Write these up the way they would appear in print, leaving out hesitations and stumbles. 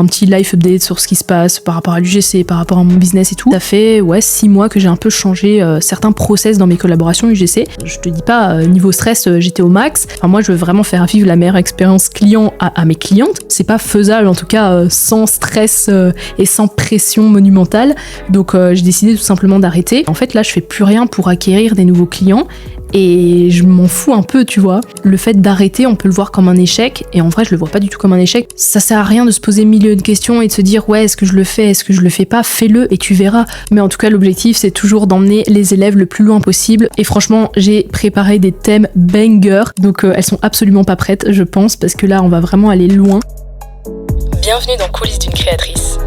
un petit life update sur ce qui se passe par rapport à l'UGC, par rapport à mon business et tout. Ça fait 6 mois que j'ai un peu changé certains process dans mes collaborations UGC. Je te dis pas, niveau stress, j'étais au max. Enfin, moi, je veux vraiment faire vivre la meilleure expérience client à mes clientes. C'est pas faisable, en tout cas, sans stress et sans pression monumentale. Donc, j'ai décidé tout simplement d'arrêter. En fait, là, je fais plus rien pour acquérir des nouveaux clients. Et je m'en fous un peu, tu vois. Le fait d'arrêter, on peut le voir comme un échec. Et en vrai, je le vois pas du tout comme un échec. Ça sert à rien de se poser mille de questions et de se dire, ouais, est-ce que je le fais, est-ce que je le fais pas? Fais-le et tu verras. Mais en tout cas, l'objectif, c'est toujours d'emmener les élèves le plus loin possible. Et franchement, j'ai préparé des thèmes banger. Donc, elles sont absolument pas prêtes, je pense, parce que là, on va vraiment aller loin. Bienvenue dans Coulisses d'une créatrice.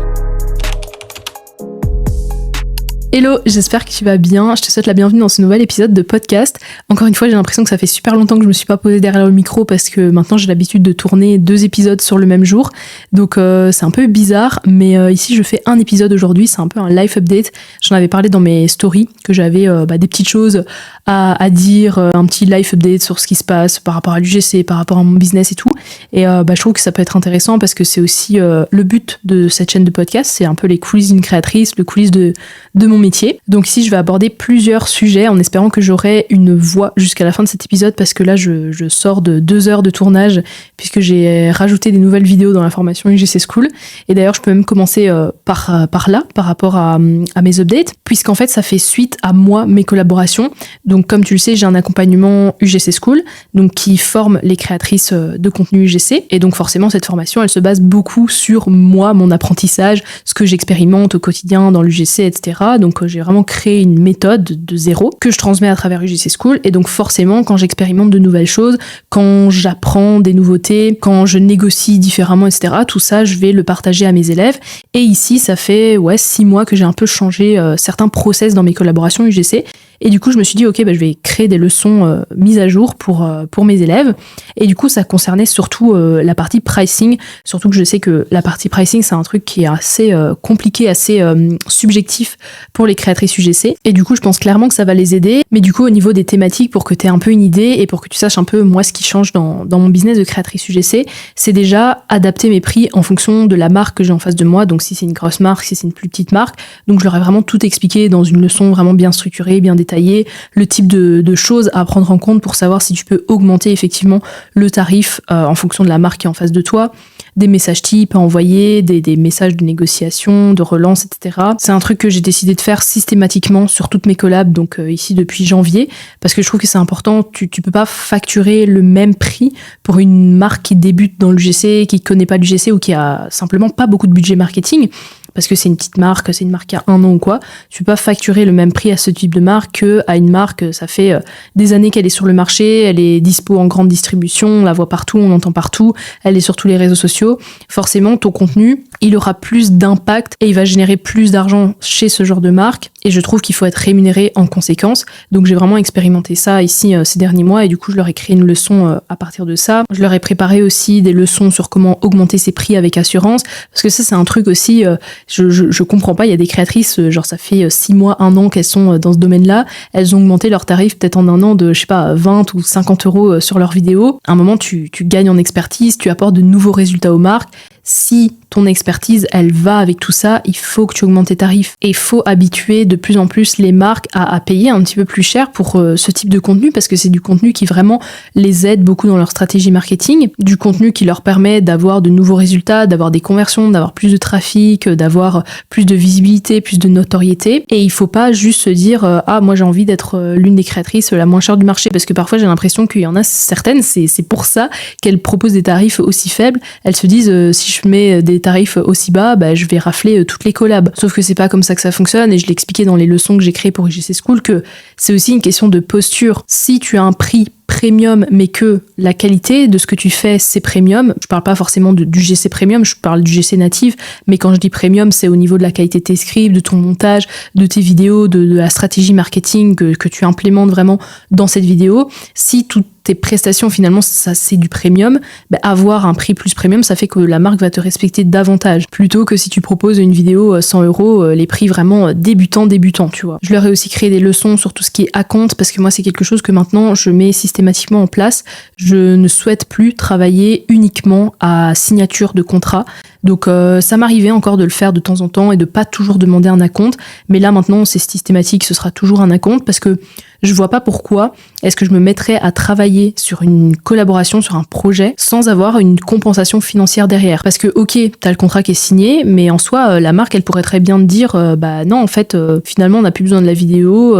Hello, j'espère que tu vas bien. Je te souhaite la bienvenue dans ce nouvel épisode de podcast. Encore une fois, j'ai l'impression que ça fait super longtemps que je me suis pas posée derrière le micro parce que maintenant j'ai l'habitude de tourner 2 épisodes sur le même jour. Donc c'est un peu bizarre, mais ici je fais un épisode aujourd'hui, c'est un peu un life update. J'en avais parlé dans mes stories que j'avais des petites choses à dire, un petit life update sur ce qui se passe par rapport à l'UGC, par rapport à mon business et tout. Et je trouve que ça peut être intéressant parce que c'est aussi le but de cette chaîne de podcast, c'est un peu les coulisses d'une créatrice, le coulisses de mon métier. Donc ici je vais aborder plusieurs sujets en espérant que j'aurai une voix jusqu'à la fin de cet épisode parce que là je sors de 2 heures de tournage puisque j'ai rajouté des nouvelles vidéos dans la formation UGC School. Et d'ailleurs je peux même commencer par là par rapport à mes updates puisqu'en fait ça fait suite à moi, mes collaborations. Donc comme tu le sais, j'ai un accompagnement UGC School donc qui forme les créatrices de contenu UGC et donc forcément cette formation elle se base beaucoup sur moi, mon apprentissage, ce que j'expérimente au quotidien dans l'UGC, etc. Donc j'ai vraiment créé une méthode de zéro que je transmets à travers UGC School et donc forcément quand j'expérimente de nouvelles choses, quand j'apprends des nouveautés, quand je négocie différemment, etc. Tout ça, je vais le partager à mes élèves. Et ici, ça fait 6 mois que j'ai un peu changé certains process dans mes collaborations UGC. Et du coup, je me suis dit, ok, je vais créer des leçons mises à jour pour mes élèves. Et du coup, ça concernait surtout la partie pricing. Surtout que je sais que la partie pricing, c'est un truc qui est assez compliqué, assez subjectif pour les créatrices UGC. Et du coup, je pense clairement que ça va les aider. Mais du coup, au niveau des thématiques, pour que tu aies un peu une idée et pour que tu saches un peu, moi, ce qui change dans mon business de créatrice UGC, c'est déjà adapter mes prix en fonction de la marque que j'ai en face de moi. Donc, si c'est une grosse marque, si c'est une plus petite marque. Donc, je leur ai vraiment tout expliqué dans une leçon vraiment bien structurée, bien détaillé, le type de choses à prendre en compte pour savoir si tu peux augmenter effectivement le tarif en fonction de la marque qui est en face de toi, des messages types à envoyer, des messages de négociation, de relance, etc. C'est un truc que j'ai décidé de faire systématiquement sur toutes mes collabs, donc ici depuis janvier, parce que je trouve que c'est important, tu peux pas facturer le même prix pour une marque qui débute dans l'UGC, qui connaît pas l'UGC ou qui a simplement pas beaucoup de budget marketing, parce que c'est une petite marque, c'est une marque qui a 1 an ou quoi, tu peux pas facturer le même prix à ce type de marque qu'à une marque, ça fait des années qu'elle est sur le marché, elle est dispo en grande distribution, on la voit partout, on l'entend partout, elle est sur tous les réseaux sociaux. Forcément, ton contenu, il aura plus d'impact et il va générer plus d'argent chez ce genre de marque. Et je trouve qu'il faut être rémunéré en conséquence. Donc j'ai vraiment expérimenté ça ici ces derniers mois et du coup je leur ai créé une leçon à partir de ça. Je leur ai préparé aussi des leçons sur comment augmenter ses prix avec assurance. Parce que ça c'est un truc aussi, je comprends pas, il y a des créatrices, genre ça fait 6 mois, 1 an qu'elles sont dans ce domaine-là. Elles ont augmenté leurs tarifs peut-être en 1 an de, 20 ou 50 euros sur leurs vidéos. À un moment tu gagnes en expertise, tu apportes de nouveaux résultats aux marques. Si ton expertise, elle va avec tout ça, il faut que tu augmentes tes tarifs. Et il faut habituer de plus en plus les marques à payer un petit peu plus cher pour ce type de contenu, parce que c'est du contenu qui vraiment les aide beaucoup dans leur stratégie marketing, du contenu qui leur permet d'avoir de nouveaux résultats, d'avoir des conversions, d'avoir plus de trafic, d'avoir plus de visibilité, plus de notoriété. Et il faut pas juste se dire « Ah, moi j'ai envie d'être l'une des créatrices la moins chère du marché », parce que parfois j'ai l'impression qu'il y en a certaines, c'est pour ça qu'elles proposent des tarifs aussi faibles. Elles se disent « Si je mets des tarifs aussi bas, je vais rafler toutes les collabs. » Sauf que c'est pas comme ça que ça fonctionne, et je l'ai expliqué dans les leçons que j'ai créées pour UGC School que c'est aussi une question de posture. Si tu as un prix premium, mais que la qualité de ce que tu fais, c'est premium. Je parle pas forcément du GC premium, je parle du GC native, mais quand je dis premium, c'est au niveau de la qualité de tes scripts, de ton montage, de tes vidéos, de la stratégie marketing que tu implémentes vraiment dans cette vidéo. Si toutes tes prestations, finalement, ça c'est du premium, avoir un prix plus premium, ça fait que la marque va te respecter davantage. Plutôt que si tu proposes une vidéo 100 €, les prix vraiment débutants, tu vois. Je leur ai aussi créé des leçons sur tout ce qui est acompte, parce que moi, c'est quelque chose que maintenant, je mets systématiquement en place. Je ne souhaite plus travailler uniquement à signature de contrat. Donc ça m'arrivait encore de le faire de temps en temps et de pas toujours demander un acompte, mais là maintenant c'est systématique, ce sera toujours un acompte parce que je vois pas pourquoi est-ce que je me mettrais à travailler sur une collaboration, sur un projet, sans avoir une compensation financière derrière. Parce que ok, t'as le contrat qui est signé, mais en soi, la marque, elle pourrait très bien te dire, bah non, en fait, finalement, on n'a plus besoin de la vidéo,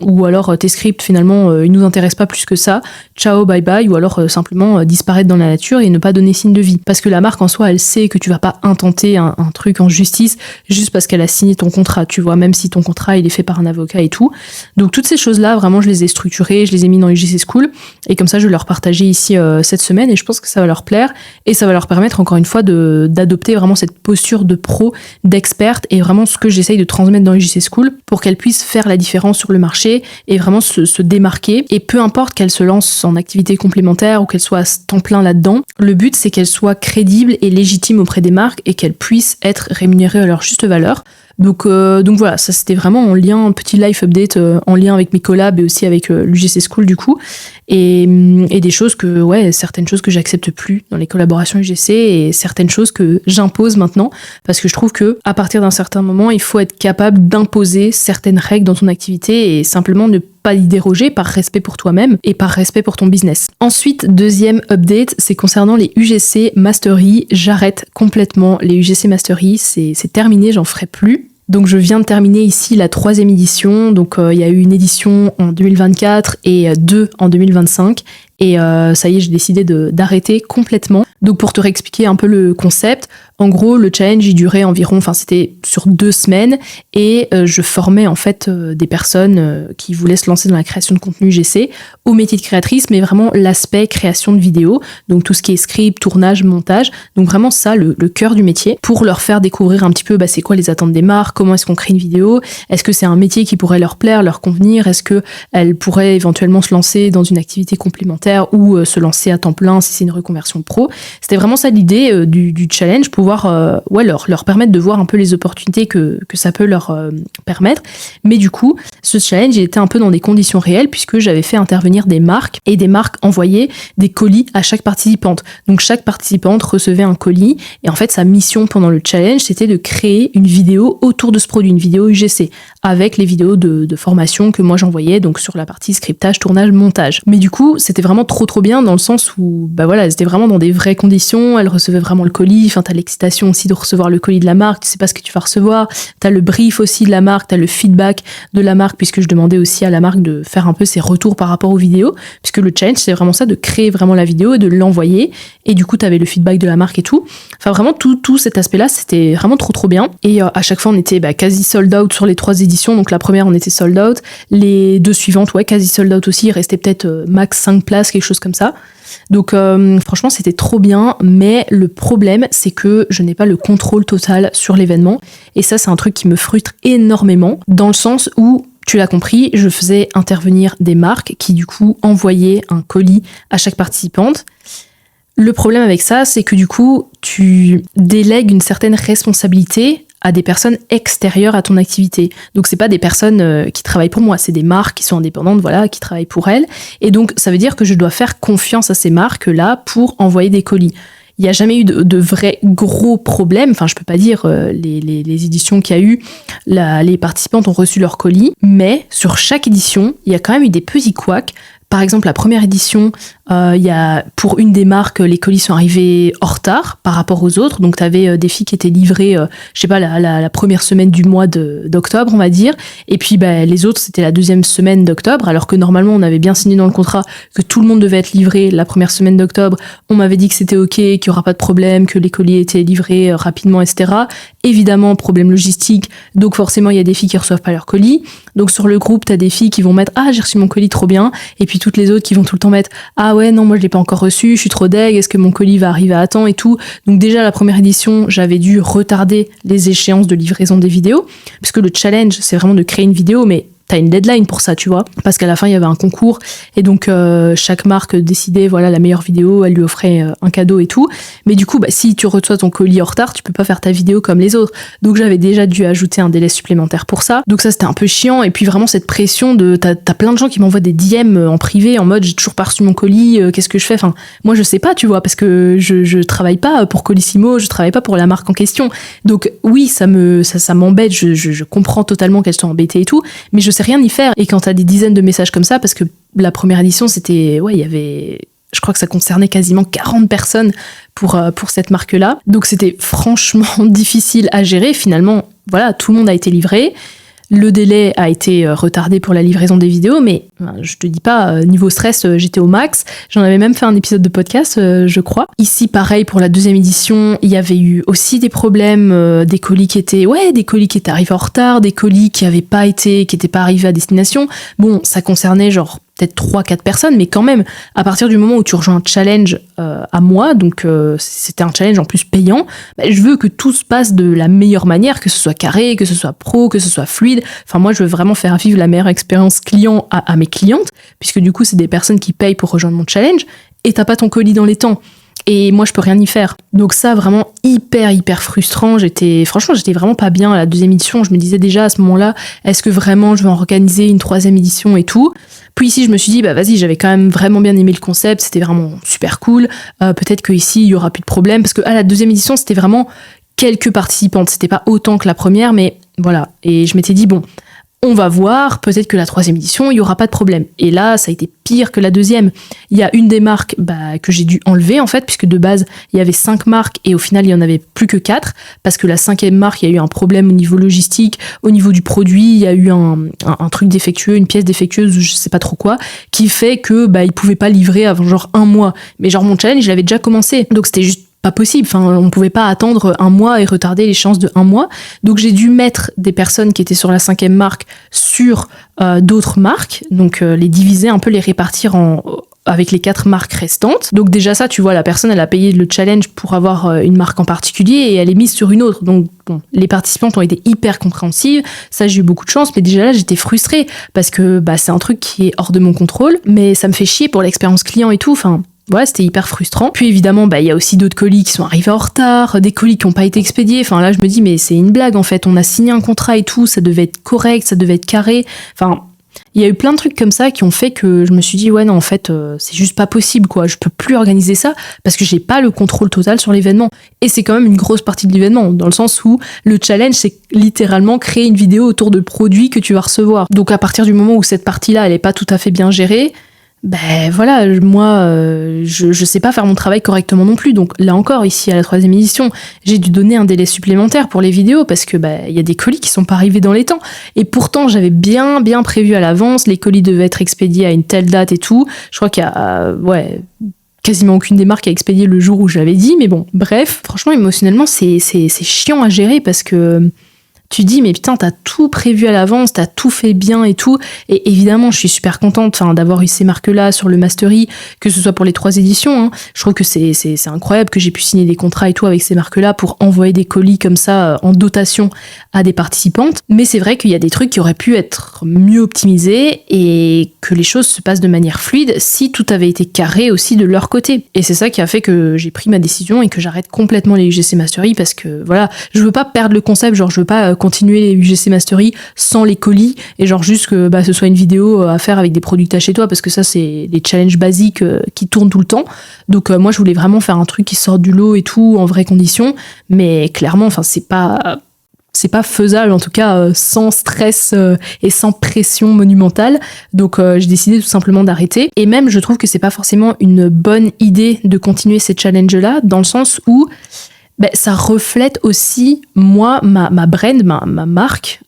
ou alors tes scripts, finalement, ils nous intéressent pas plus que ça, ciao, bye bye, ou alors simplement disparaître dans la nature et ne pas donner signe de vie. Parce que la marque, en soi, elle sait que tu vas pas intenter un truc en justice juste parce qu'elle a signé ton contrat, tu vois, même si ton contrat, il est fait par un avocat et tout. Donc toutes ces choses-là, vraiment, je les ai structurées, je les ai mis dans UGC School, et comme ça, je vais leur partager ici cette semaine, et je pense que ça va leur plaire, et ça va leur permettre, encore une fois, d'adopter vraiment cette posture de pro, d'experte, et vraiment ce que j'essaye de transmettre dans UGC School, pour qu'elles puissent faire la différence sur le marché, et vraiment se démarquer, et peu importe qu'elles se lancent en activité complémentaire, ou qu'elles soient à temps plein là-dedans, le but, c'est qu'elles soient crédibles et légitimes auprès des marques, et qu'elles puissent être rémunérées à leur juste valeur. Donc voilà, ça c'était vraiment en lien, un petit life update en lien avec mes collabs et aussi avec l'UGC School du coup. Et des choses que, ouais, certaines choses que j'accepte plus dans les collaborations UGC et certaines choses que j'impose maintenant parce que je trouve que à partir d'un certain moment, il faut être capable d'imposer certaines règles dans ton activité et simplement ne pas y déroger par respect pour toi-même et par respect pour ton business. Ensuite, deuxième update, c'est concernant les UGC Mastery. J'arrête complètement les UGC Mastery, c'est terminé, j'en ferai plus. Donc je viens de terminer ici la 3e édition, donc il y a eu une édition en 2024 et 2 en 2025 et ça y est, j'ai décidé d'arrêter complètement. Donc pour te réexpliquer un peu le concept, en gros le challenge il durait environ, enfin c'était sur 2 semaines et je formais en fait des personnes qui voulaient se lancer dans la création de contenu UGC au métier de créatrice, mais vraiment l'aspect création de vidéos, donc tout ce qui est script, tournage, montage, donc vraiment ça le cœur du métier, pour leur faire découvrir un petit peu c'est quoi les attentes des marques, comment est-ce qu'on crée une vidéo, est-ce que c'est un métier qui pourrait leur plaire, leur convenir, est-ce qu'elles pourraient éventuellement se lancer dans une activité complémentaire ou se lancer à temps plein si c'est une reconversion pro. C'était vraiment ça l'idée du challenge, pouvoir leur permettre de voir un peu les opportunités que ça peut leur permettre. Mais du coup, ce challenge il était un peu dans des conditions réelles puisque j'avais fait intervenir des marques et des marques envoyaient des colis à chaque participante. Donc chaque participante recevait un colis et en fait sa mission pendant le challenge c'était de créer une vidéo autour de ce produit, une vidéo UGC avec les vidéos de formation que moi j'envoyais donc sur la partie scriptage, tournage, montage. Mais du coup, c'était vraiment trop bien dans le sens où elles étaient vraiment dans des vraies conditions, elles recevaient vraiment le colis, enfin t'as l'excitation aussi de recevoir le colis de la marque, tu sais pas ce que tu vas recevoir, t'as le brief aussi de la marque, t'as le feedback de la marque puisque je demandais aussi à la marque de faire un peu ses retours par rapport aux vidéos, puisque le challenge c'est vraiment ça, de créer vraiment la vidéo et de l'envoyer et du coup t'avais le feedback de la marque et tout. Enfin vraiment tout cet aspect là c'était vraiment trop bien et à chaque fois on était quasi sold out sur les 3 éditions, donc la première on était sold out, les 2 suivantes quasi sold out aussi, il restait peut-être max 5 places, quelque chose comme ça. Donc franchement c'était trop bien, mais le problème c'est que je n'ai pas le contrôle total sur l'événement et ça c'est un truc qui me frustre énormément dans le sens où tu l'as compris, je faisais intervenir des marques qui du coup envoyaient un colis à chaque participante. Le problème avec ça c'est que du coup tu délègues une certaine responsabilité à des personnes extérieures à ton activité. Donc c'est pas des personnes qui travaillent pour moi, c'est des marques qui sont indépendantes, qui travaillent pour elles. Et donc ça veut dire que je dois faire confiance à ces marques-là pour envoyer des colis. Il n'y a jamais eu de vrais gros problèmes. Enfin, je peux pas dire les éditions qu'il y a eu, les participantes ont reçu leurs colis, mais sur chaque édition, il y a quand même eu des petits couacs. Par exemple, la première édition, pour une des marques, les colis sont arrivés en retard par rapport aux autres. Donc, tu avais des filles qui étaient livrées, la première semaine du mois d'octobre, on va dire. Et puis, les autres, c'était la 2e semaine d'octobre. Alors que normalement, on avait bien signé dans le contrat que tout le monde devait être livré la première semaine d'octobre. On m'avait dit que c'était OK, qu'il n'y aura pas de problème, que les colis étaient livrés rapidement, etc. Évidemment, problème logistique. Donc, forcément, il y a des filles qui reçoivent pas leur colis. Donc, sur le groupe, tu as des filles qui vont mettre « Ah, j'ai reçu mon colis, trop bien ». Et puis, toutes les autres qui vont tout le temps mettre « Ah ouais, non, moi je l'ai pas encore reçu, je suis trop deg, est-ce que mon colis va arriver à temps et tout ». Donc déjà la première édition, j'avais dû retarder les échéances de livraison des vidéos, puisque le challenge c'est vraiment de créer une vidéo, mais t'as une deadline pour ça, tu vois, parce qu'à la fin il y avait un concours et donc chaque marque décidait la meilleure vidéo, elle lui offrait un cadeau et tout, mais du coup si tu reçois ton colis en retard, tu peux pas faire ta vidéo comme les autres, donc j'avais déjà dû ajouter un délai supplémentaire pour ça, donc ça c'était un peu chiant, et puis vraiment cette pression de t'as plein de gens qui m'envoient des DM en privé en mode j'ai toujours pas reçu mon colis, qu'est-ce que je fais, enfin moi je sais pas, tu vois, parce que je travaille pas pour Colissimo, je travaille pas pour la marque en question, donc oui ça m'embête, je comprends totalement qu'elles sont embêtées et tout, mais je sais rien y faire. Et quand t'as des dizaines de messages comme ça, parce que la première édition c'était, il y avait, je crois que ça concernait quasiment 40 personnes pour cette marque-là, donc c'était franchement difficile à gérer. Finalement, tout le monde a été livré. Le délai a été retardé pour la livraison des vidéos, mais je te dis pas, niveau stress, j'étais au max. J'en avais même fait un épisode de podcast, je crois. Ici, pareil, pour la deuxième édition, il y avait eu aussi des problèmes, des colis qui étaient arrivés en retard, des colis qui étaient pas arrivés à destination. Bon, ça concernait peut-être 3-4 personnes, mais quand même, à partir du moment où tu rejoins un challenge à moi, donc c'était un challenge en plus payant, je veux que tout se passe de la meilleure manière, que ce soit carré, que ce soit pro, que ce soit fluide. Enfin, moi, je veux vraiment faire vivre la meilleure expérience client à mes clientes, puisque du coup, c'est des personnes qui payent pour rejoindre mon challenge, et t'as pas ton colis dans les temps. Et moi, je peux rien y faire. Donc ça, vraiment hyper frustrant. J'étais vraiment pas bien à la deuxième édition. Je me disais déjà à ce moment-là, est-ce que vraiment je vais organiser une troisième édition et tout. Puis ici, je me suis dit, vas-y, j'avais quand même vraiment bien aimé le concept. C'était vraiment super cool. Peut-être qu'ici, il y aura plus de problème. Parce qu'à la deuxième édition, c'était vraiment quelques participantes. C'était pas autant que la première, mais voilà. Et je m'étais dit, bon, on va voir, peut-être que la troisième édition, il n'y aura pas de problème. Et là, ça a été pire que la deuxième. Il y a une des marques que j'ai dû enlever, en fait, puisque de base, il y avait 5 marques et au final, il n'y en avait plus que 4, parce que la 5e marque, il y a eu un problème au niveau logistique, au niveau du produit, il y a eu un truc défectueux, une pièce défectueuse, je sais pas trop quoi, qui fait que ils ne pouvaient pas livrer avant 1 mois. Mais mon challenge, il avait déjà commencé. Donc c'était juste pas possible, on ne pouvait pas attendre 1 mois et retarder l'échéance de 1 mois. Donc j'ai dû mettre des personnes qui étaient sur la 5e marque sur d'autres marques, donc les diviser un peu, les répartir avec les 4 marques restantes. Donc déjà ça, tu vois, la personne, elle a payé le challenge pour avoir une marque en particulier et elle est mise sur une autre. Donc bon, les participantes ont été hyper compréhensives, ça j'ai eu beaucoup de chance, mais déjà là j'étais frustrée parce que c'est un truc qui est hors de mon contrôle, mais ça me fait chier pour l'expérience client et tout, c'était hyper frustrant. Puis évidemment, il y a aussi d'autres colis qui sont arrivés en retard, des colis qui n'ont pas été expédiés. Enfin là, je me dis, mais c'est une blague en fait. On a signé un contrat et tout, ça devait être correct, ça devait être carré. Enfin, il y a eu plein de trucs comme ça qui ont fait que je me suis dit, ouais, non, en fait, c'est juste pas possible, quoi. Je peux plus organiser ça parce que j'ai pas le contrôle total sur l'événement. Et c'est quand même une grosse partie de l'événement, dans le sens où le challenge, c'est littéralement créer une vidéo autour de produits que tu vas recevoir. Donc à partir du moment où cette partie-là, elle est pas tout à fait bien gérée, moi, je sais pas faire mon travail correctement non plus. Donc là encore, ici à la 3e édition, j'ai dû donner un délai supplémentaire pour les vidéos parce que il y a des colis qui sont pas arrivés dans les temps. Et pourtant, j'avais bien prévu à l'avance, les colis devaient être expédiés à une telle date et tout. Je crois qu'il y a quasiment aucune des marques a expédié le jour où je l'avais dit, mais bon, bref, franchement, émotionnellement, c'est chiant à gérer parce que tu dis, mais putain, t'as tout prévu à l'avance, t'as tout fait bien et tout. Et évidemment, je suis super contente d'avoir eu ces marques-là sur le Mastery, que ce soit pour les 3 éditions. Je trouve que c'est incroyable que j'ai pu signer des contrats et tout avec ces marques-là pour envoyer des colis comme ça en dotation à des participantes. Mais c'est vrai qu'il y a des trucs qui auraient pu être mieux optimisés et que les choses se passent de manière fluide si tout avait été carré aussi de leur côté. Et c'est ça qui a fait que j'ai pris ma décision et que j'arrête complètement les UGC Mastery parce que voilà, je veux pas perdre le concept, je veux pas continuer les UGC Mastery sans les colis et juste que ce soit une vidéo à faire avec des produits que t'as chez toi parce que ça c'est les challenges basiques qui tournent tout le temps. Donc moi je voulais vraiment faire un truc qui sort du lot et tout en vraies conditions, mais clairement c'est pas faisable en tout cas sans stress et sans pression monumentale. Donc j'ai décidé tout simplement d'arrêter. Et même je trouve que c'est pas forcément une bonne idée de continuer ces challenges là dans le sens où ça reflète aussi, moi, ma brand, ma marque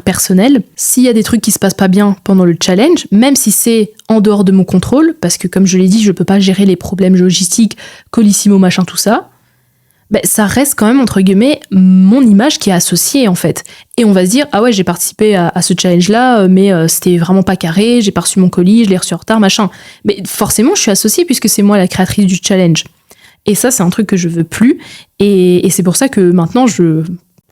personnelle. S'il y a des trucs qui se passent pas bien pendant le challenge, même si c'est en dehors de mon contrôle, parce que comme je l'ai dit, je peux pas gérer les problèmes logistiques, Colissimo, machin, tout ça, ça reste quand même, entre guillemets, mon image qui est associée, en fait. Et on va se dire, ah ouais, j'ai participé à ce challenge-là, mais c'était vraiment pas carré, j'ai pas reçu mon colis, je l'ai reçu en retard, machin. Mais forcément, je suis associée puisque c'est moi la créatrice du challenge. Et ça, c'est un truc que je veux plus. Et c'est pour ça que maintenant,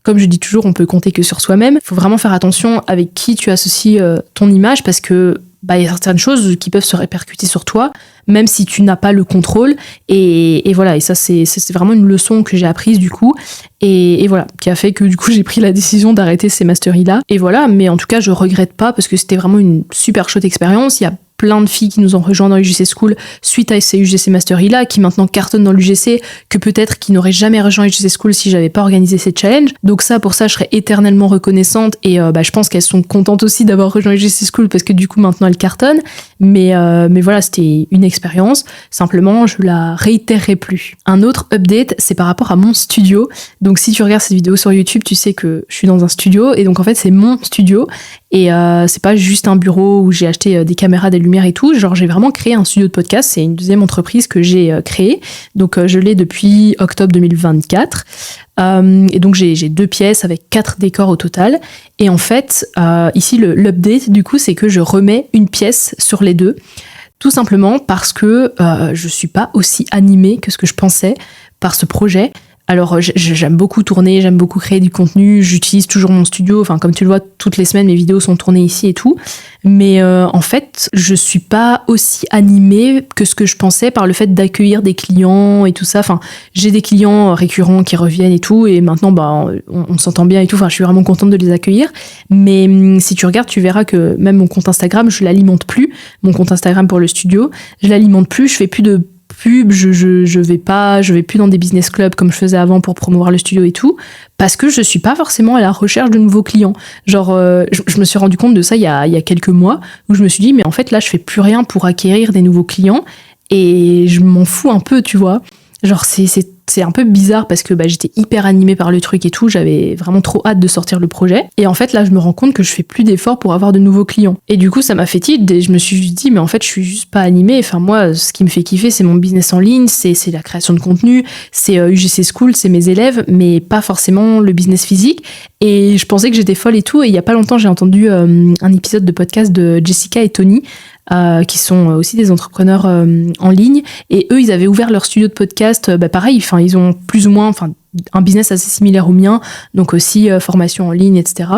comme je dis toujours, on peut compter que sur soi-même. Il faut vraiment faire attention avec qui tu associes ton image parce que il y a certaines choses qui peuvent se répercuter sur toi, même si tu n'as pas le contrôle. Et voilà, et ça, c'est vraiment une leçon que j'ai apprise du coup. Et voilà, qui a fait que du coup, j'ai pris la décision d'arrêter ces masteries-là. Et voilà, mais en tout cas, je regrette pas parce que c'était vraiment une super chouette expérience. Il y a plein de filles qui nous ont rejoints dans UGC School suite à ces UGC Mastery-là, qui maintenant cartonnent dans l'UGC, que peut-être qui n'auraient jamais rejoint UGC School si j'avais pas organisé ces challenges. Donc ça, pour ça, je serais éternellement reconnaissante et je pense qu'elles sont contentes aussi d'avoir rejoint UGC School parce que du coup, maintenant, elles cartonnent. Mais voilà, c'était une expérience. Simplement, je la réitérerai plus. Un autre update, c'est par rapport à mon studio. Donc si tu regardes cette vidéo sur YouTube, tu sais que je suis dans un studio et donc en fait, c'est mon studio. Et c'est pas juste un bureau où j'ai acheté des caméras, des lumières et tout. Genre, j'ai vraiment créé un studio de podcast. C'est une deuxième entreprise que j'ai créée. Donc, je l'ai depuis octobre 2024. Et donc, j'ai 2 pièces avec 4 décors au total. Et en fait, ici, l'update, du coup, c'est que je remets une pièce sur les 2. Tout simplement parce que je suis pas aussi animée que ce que je pensais par ce projet. Alors j'aime beaucoup tourner, j'aime beaucoup créer du contenu, j'utilise toujours mon studio, enfin comme tu le vois, toutes les semaines mes vidéos sont tournées ici et tout, mais en fait je suis pas aussi animée que ce que je pensais par le fait d'accueillir des clients et tout ça, enfin j'ai des clients récurrents qui reviennent et tout, et maintenant on s'entend bien et tout, enfin je suis vraiment contente de les accueillir, mais si tu regardes tu verras que même mon compte Instagram je l'alimente plus, mon compte Instagram pour le studio, je l'alimente plus, je fais plus de pub, je vais plus dans des business clubs comme je faisais avant pour promouvoir le studio et tout, parce que je suis pas forcément à la recherche de nouveaux clients. Genre, je me suis rendu compte de ça il y a quelques mois, où je me suis dit, mais en fait là je fais plus rien pour acquérir des nouveaux clients, et je m'en fous un peu, tu vois. Genre c'est un peu bizarre parce que j'étais hyper animée par le truc et tout, j'avais vraiment trop hâte de sortir le projet. Et en fait là je me rends compte que je fais plus d'efforts pour avoir de nouveaux clients. Et du coup ça m'a fait tilt et je me suis dit mais en fait je suis juste pas animée. Enfin moi ce qui me fait kiffer c'est mon business en ligne, c'est la création de contenu, c'est UGC School, c'est mes élèves, mais pas forcément le business physique. Et je pensais que j'étais folle et tout. Et il y a pas longtemps j'ai entendu un épisode de podcast de Jessica et Tony, qui sont aussi des entrepreneurs en ligne, et eux ils avaient ouvert leur studio de podcast, pareil, enfin ils ont plus ou moins un business assez similaire au mien, donc aussi formation en ligne, etc.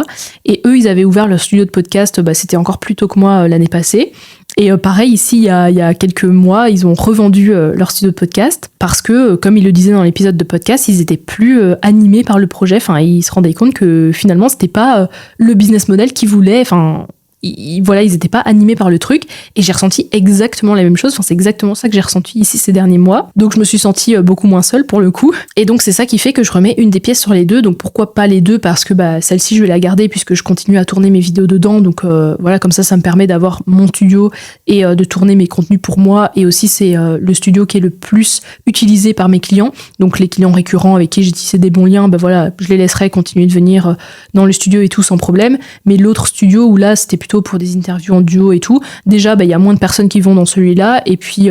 Et eux ils avaient ouvert leur studio de podcast, c'était encore plus tôt que moi l'année passée. Et pareil, ici, il y a quelques mois, ils ont revendu leur studio de podcast parce que, comme ils le disaient dans l'épisode de podcast, ils étaient plus animés par le projet. Enfin, ils se rendaient compte que finalement, c'était pas le business model qu'ils voulaient. Enfin, ils étaient pas animés par le truc, et j'ai ressenti exactement la même chose. Enfin, c'est exactement ça que j'ai ressenti ici ces derniers mois. Donc je me suis sentie beaucoup moins seule pour le coup, et donc c'est ça qui fait que je remets une des pièces sur les 2. Donc pourquoi pas les 2, parce que celle-ci je vais la garder puisque je continue à tourner mes vidéos dedans. Donc voilà, comme ça me permet d'avoir mon studio et de tourner mes contenus pour moi, et aussi c'est le studio qui est le plus utilisé par mes clients. Donc les clients récurrents avec qui j'ai tissé des bons liens, voilà, je les laisserai continuer de venir dans le studio et tout sans problème. Mais l'autre studio où là c'était plutôt pour des interviews en duo et tout, déjà il y a moins de personnes qui vont dans celui-là, et puis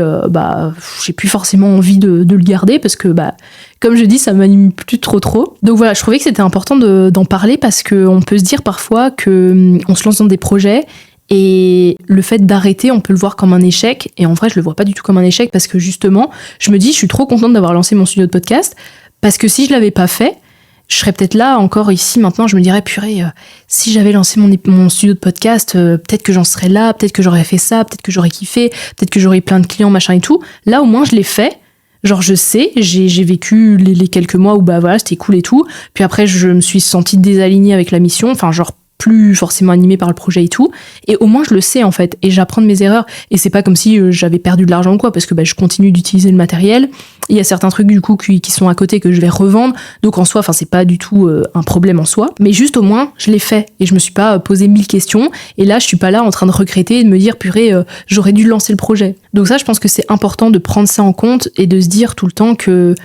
j'ai plus forcément envie de le garder parce que comme je dis, ça m'anime plus trop. Donc voilà, je trouvais que c'était important d'en parler parce qu'on peut se dire parfois que on se lance dans des projets et le fait d'arrêter, on peut le voir comme un échec, et en vrai je le vois pas du tout comme un échec, parce que justement je me dis je suis trop contente d'avoir lancé mon studio de podcast, parce que si je l'avais pas fait, je serais peut-être là encore ici maintenant, je me dirais purée, si j'avais lancé mon studio de podcast, peut-être que j'en serais là, peut-être que j'aurais fait ça, peut-être que j'aurais kiffé, peut-être que j'aurais eu plein de clients, machin et tout. Là au moins je l'ai fait, genre je sais, j'ai vécu les quelques mois où c'était cool et tout, puis après je me suis sentie désalignée avec la mission, enfin genre plus forcément animée par le projet et tout, et au moins je le sais en fait, et j'apprends de mes erreurs, et c'est pas comme si j'avais perdu de l'argent ou quoi, parce que je continue d'utiliser le matériel. Il y a certains trucs du coup qui sont à côté que je vais revendre, donc en soi c'est pas du tout un problème en soi, mais juste au moins je l'ai fait et je me suis pas posé 1000 questions, et là je suis pas là en train de regretter et de me dire purée, j'aurais dû lancer le projet. Donc ça, je pense que c'est important de prendre ça en compte et de se dire tout le temps que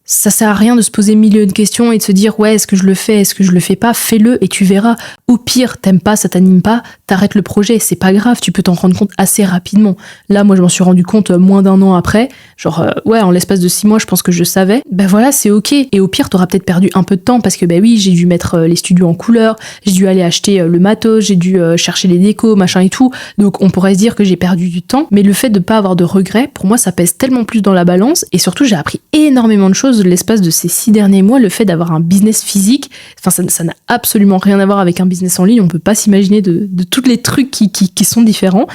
ça sert à rien de se poser mille de questions et de se dire ouais, est-ce que je le fais, est-ce que je le fais pas, fais-le et tu verras. Au pire, t'aimes pas, ça t'anime pas, t'arrêtes le projet, c'est pas grave, tu peux t'en rendre compte assez rapidement. Là, moi je m'en suis rendu compte moins d'un an après, en l'espace de 6 mois, je pense que je savais. Voilà, c'est ok. Et au pire, t'auras peut-être perdu un peu de temps parce que oui, j'ai dû mettre les studios en couleur, j'ai dû aller acheter le matos, j'ai dû chercher les décos, machin et tout. Donc on pourrait se dire que j'ai perdu du temps, mais le fait de pas avoir de regrets, pour moi ça pèse tellement plus dans la balance, et surtout j'ai appris énormément de choses chose l'espace de ces 6 derniers mois, le fait d'avoir un business physique. Enfin, ça n'a absolument rien à voir avec un business en ligne. On peut pas s'imaginer de tous les trucs qui sont différents.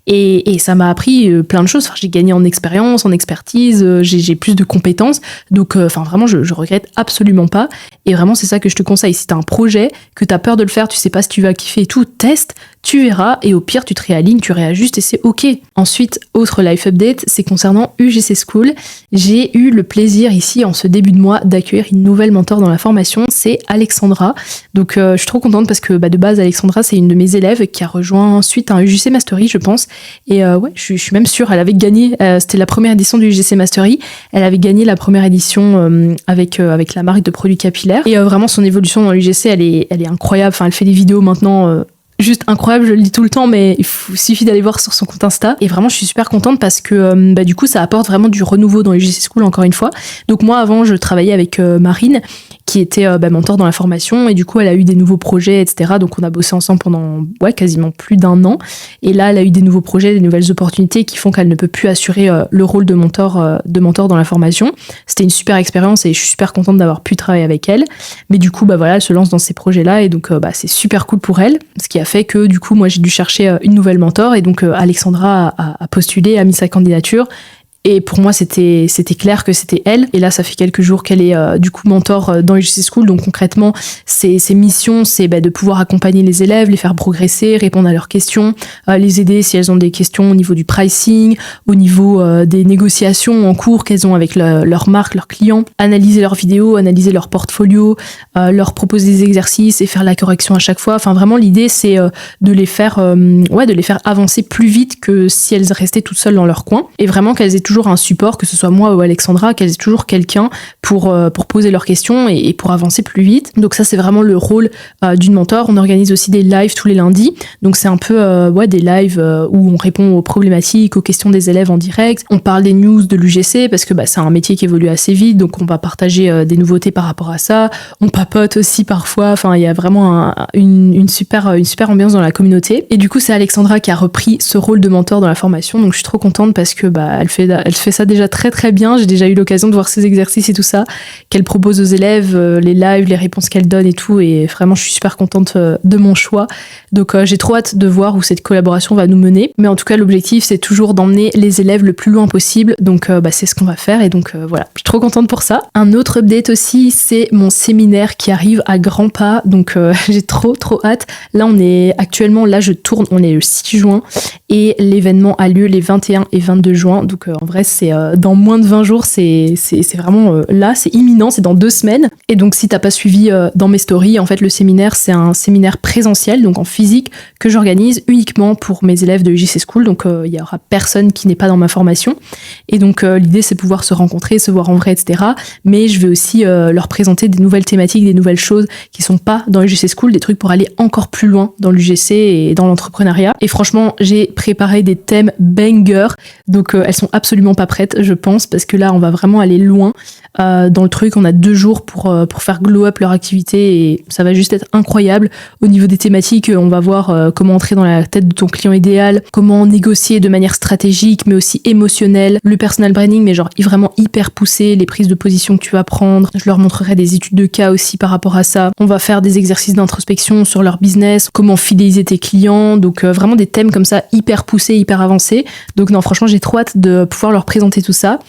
Et ça m'a appris plein de choses. Enfin, j'ai gagné en expérience, en expertise, j'ai plus de compétences. Donc, vraiment, je regrette absolument pas. Et vraiment, c'est ça que je te conseille. Si t'as un projet, que t'as peur de le faire, tu sais pas si tu vas kiffer et tout, teste, tu verras. Et au pire, tu te réalignes, tu réajustes et c'est ok. Ensuite, autre life update, c'est concernant UGC School. J'ai eu le plaisir ici, en ce début de mois, d'accueillir une nouvelle mentor dans la formation. C'est Alexandra. Donc, je suis trop contente parce que de base, Alexandra, c'est une de mes élèves qui a rejoint ensuite un UGC Mastery, je pense. Et ouais, je suis même sûre, elle avait gagné, c'était la première édition du UGC Mastery, elle avait gagné la première édition avec la marque de produits capillaires. Et vraiment, son évolution dans l'UGC, elle est incroyable. Enfin, elle fait des vidéos maintenant juste incroyable, je le dis tout le temps, mais il suffit d'aller voir sur son compte Insta. Et vraiment, je suis super contente parce que du coup, ça apporte vraiment du renouveau dans UGC School, encore une fois. Donc moi, avant, je travaillais avec Marine, qui était mentor dans la formation, et du coup, elle a eu des nouveaux projets, etc. Donc on a bossé ensemble pendant quasiment plus d'1 an. Et là, elle a eu des nouveaux projets, des nouvelles opportunités qui font qu'elle ne peut plus assurer le rôle de mentor dans la formation. C'était une super expérience et je suis super contente d'avoir pu travailler avec elle. Mais du coup, elle se lance dans ces projets-là et donc c'est super cool pour elle, ce qui a fait que du coup, moi, j'ai dû chercher une nouvelle mentor et donc Alexandra a postulé, a mis sa candidature. Et pour moi, c'était clair que c'était elle. Et là, ça fait quelques jours qu'elle est du coup mentor dans UGC School. Donc concrètement, ses missions, c'est de pouvoir accompagner les élèves, les faire progresser, répondre à leurs questions, les aider si elles ont des questions au niveau du pricing, au niveau des négociations en cours qu'elles ont avec leur marque, leurs clients, analyser leurs vidéos, analyser leur portfolio, leur proposer des exercices et faire la correction à chaque fois. Enfin, vraiment, l'idée, c'est de les faire avancer plus vite que si elles restaient toutes seules dans leur coin. Et vraiment qu'elles aient toujours un support, que ce soit moi ou Alexandra, qu'elles aient toujours quelqu'un pour poser leurs questions et pour avancer plus vite. Donc ça, c'est vraiment le rôle d'une mentor. On organise aussi des lives tous les lundis. Donc c'est un peu des lives où on répond aux problématiques, aux questions des élèves en direct. On parle des news de l'UGC parce que c'est un métier qui évolue assez vite, donc on va partager des nouveautés par rapport à ça. On papote aussi parfois. Enfin, il y a vraiment une super ambiance dans la communauté. Et du coup, c'est Alexandra qui a repris ce rôle de mentor dans la formation. Donc je suis trop contente parce que elle fait ça déjà très très bien. J'ai déjà eu l'occasion de voir ses exercices et tout ça qu'elle propose aux élèves, les lives, les réponses qu'elle donne et tout. Et vraiment, je suis super contente de mon choix. Donc j'ai trop hâte de voir où cette collaboration va nous mener. Mais en tout cas, l'objectif, c'est toujours d'emmener les élèves le plus loin possible. Donc c'est ce qu'on va faire. Et donc voilà, je suis trop contente pour ça. Un autre update aussi, c'est mon séminaire qui arrive à grands pas. Donc j'ai trop hâte. Là, je tourne, on est le 6 juin et l'événement a lieu les 21 et 22 juin. Donc en vrai, c'est dans moins de 20 jours, c'est vraiment là, c'est imminent, c'est dans 2 semaines. Et donc si t'as pas suivi dans mes stories, en fait le séminaire, c'est un séminaire présentiel, donc en physique, que j'organise uniquement pour mes élèves de UGC School. Donc il y aura personne qui n'est pas dans ma formation. Et donc l'idée, c'est pouvoir se rencontrer, se voir en vrai, etc. Mais je vais aussi leur présenter des nouvelles thématiques, des nouvelles choses qui sont pas dans UGC School, des trucs pour aller encore plus loin dans l'UGC et dans l'entrepreneuriat. Et franchement, j'ai préparé des thèmes banger, donc elles sont absolument pas prêtes, je pense, parce que là, on va vraiment aller loin dans le truc. On a 2 jours pour faire glow up leur activité et ça va juste être incroyable. Au niveau des thématiques, on va voir comment entrer dans la tête de ton client idéal, comment négocier de manière stratégique, mais aussi émotionnelle, le personal branding, mais genre vraiment hyper poussé, les prises de position que tu vas prendre. Je leur montrerai des études de cas aussi par rapport à ça. On va faire des exercices d'introspection sur leur business, comment fidéliser tes clients, donc vraiment des thèmes comme ça hyper poussés, hyper avancés. Donc non, franchement, j'ai trop hâte de pouvoir leur présenter tout ça.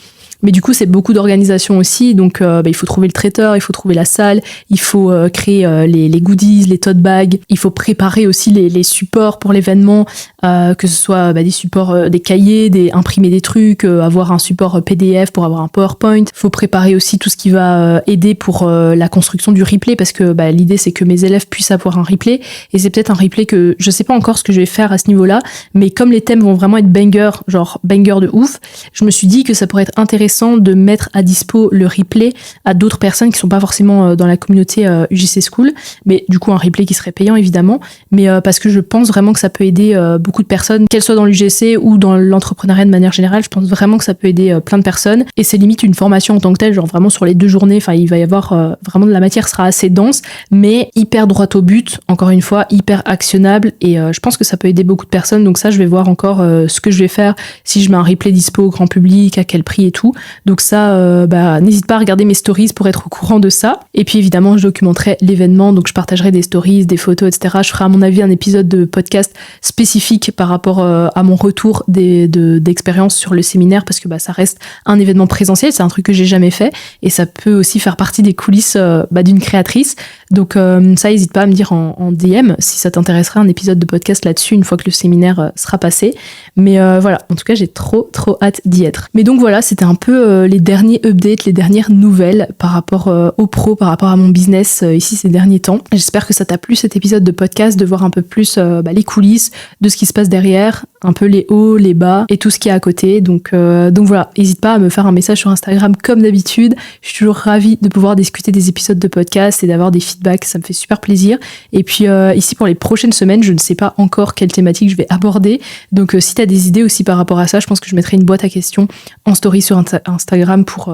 Mais du coup, c'est beaucoup d'organisation aussi. Donc, il faut trouver le traiteur, il faut trouver la salle, il faut créer les goodies, les tote bags. Il faut préparer aussi les supports pour l'événement, que ce soit des supports, des cahiers, imprimer des trucs, avoir un support PDF pour avoir un PowerPoint. Il faut préparer aussi tout ce qui va aider pour la construction du replay, parce que l'idée, c'est que mes élèves puissent avoir un replay. Et c'est peut-être un replay que je sais pas encore ce que je vais faire à ce niveau-là, mais comme les thèmes vont vraiment être banger, genre banger de ouf, je me suis dit que ça pourrait être intéressant de mettre à dispo le replay à d'autres personnes qui sont pas forcément dans la communauté UGC School, mais du coup un replay qui serait payant évidemment, mais parce que je pense vraiment que ça peut aider beaucoup de personnes, qu'elles soient dans l'UGC ou dans l'entrepreneuriat de manière générale. Je pense vraiment que ça peut aider plein de personnes, et c'est limite une formation en tant que telle, genre vraiment sur les 2 journées, enfin il va y avoir vraiment de la matière, sera assez dense, mais hyper droit au but, encore une fois, hyper actionnable, et je pense que ça peut aider beaucoup de personnes. Donc ça, je vais voir encore ce que je vais faire, si je mets un replay dispo au grand public, à quel prix et tout. Donc ça, n'hésite pas à regarder mes stories pour être au courant de ça. Et puis évidemment, je documenterai l'événement, donc je partagerai des stories, des photos, etc. Je ferai à mon avis un épisode de podcast spécifique par rapport à mon retour d'expérience sur le séminaire, parce que ça reste un événement présentiel, c'est un truc que j'ai jamais fait, et ça peut aussi faire partie des coulisses d'une créatrice. Donc ça, n'hésite pas à me dire en DM si ça t'intéresserait un épisode de podcast là-dessus une fois que le séminaire sera passé. Mais voilà, en tout cas, j'ai trop hâte d'y être. Mais donc voilà, c'était un peu les derniers updates, les dernières nouvelles par rapport au pro, par rapport à mon business ici ces derniers temps. J'espère que ça t'a plu cet épisode de podcast, de voir un peu plus les coulisses de ce qui se passe derrière, un peu les hauts, les bas et tout ce qu'il y a à côté. Donc voilà, n'hésite pas à me faire un message sur Instagram comme d'habitude. Je suis toujours ravie de pouvoir discuter des épisodes de podcast et d'avoir des feedbacks, ça me fait super plaisir. Et puis ici pour les prochaines semaines, je ne sais pas encore quelle thématique je vais aborder. Donc si t'as des idées aussi par rapport à ça, je pense que je mettrai une boîte à questions en story sur Instagram pour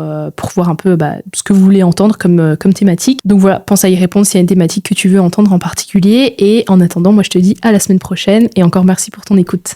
voir un peu ce que vous voulez entendre comme thématique. Donc voilà, pense à y répondre s'il y a une thématique que tu veux entendre en particulier. Et en attendant, moi je te dis à la semaine prochaine et encore merci pour ton écoute.